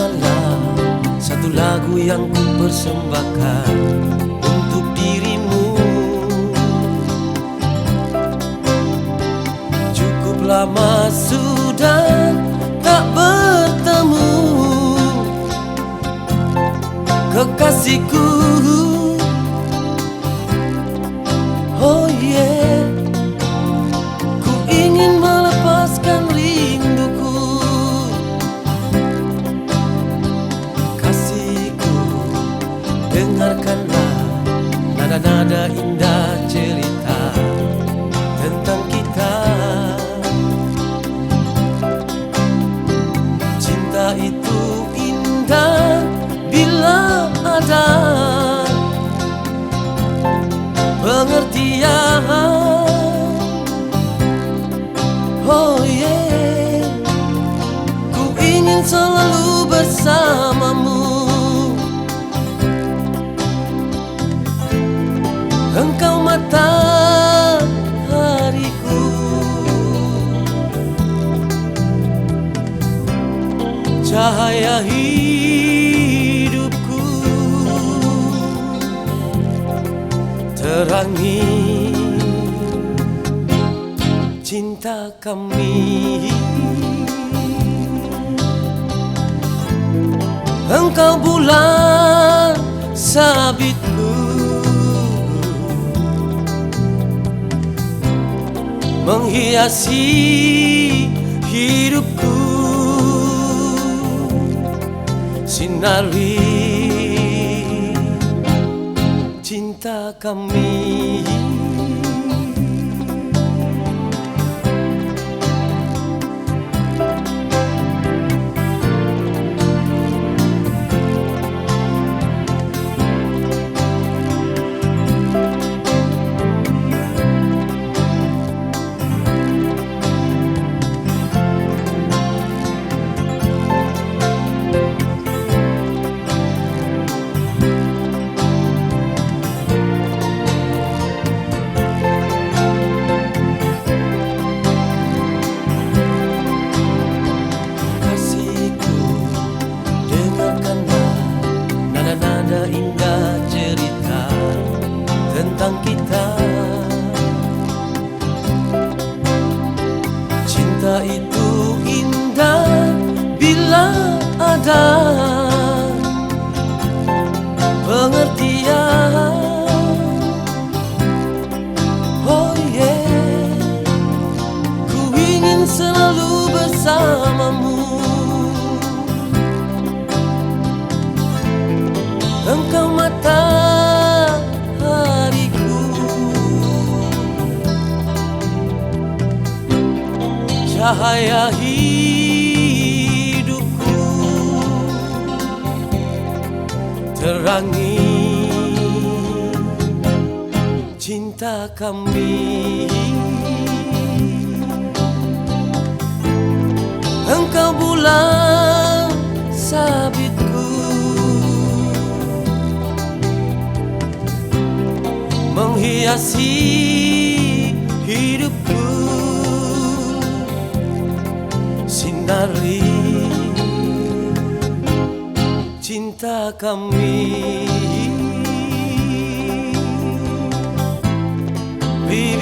malam, satu lagu yang ku persembahkan untuk dirimu. Cukup lama sudah tak bertemu, kekasihku. Oh yeah, ku ingin melepaskan rinduku. Kasihku, dengarkanlah nada-nada indah cerita tentang kita. Cinta itu indah bila ada pengertian. Oh yeah, ku ingin selalu bersamamu. Engkau matahariku, cahaya hidupku, terangi cinta kami. Engkau bulan sabitku, menghiasi hidupku, sinari cinta kami. Nada indah cerita tentang kita. Cinta itu indah bila ada pengertian. Oh yeah, ku ingin selalu bersamamu. Engkau matahariku, cahaya hidupku, terangi cinta kami. Engkau bulan sabitku, menghiasi hidupku, sinari cinta kami. Bi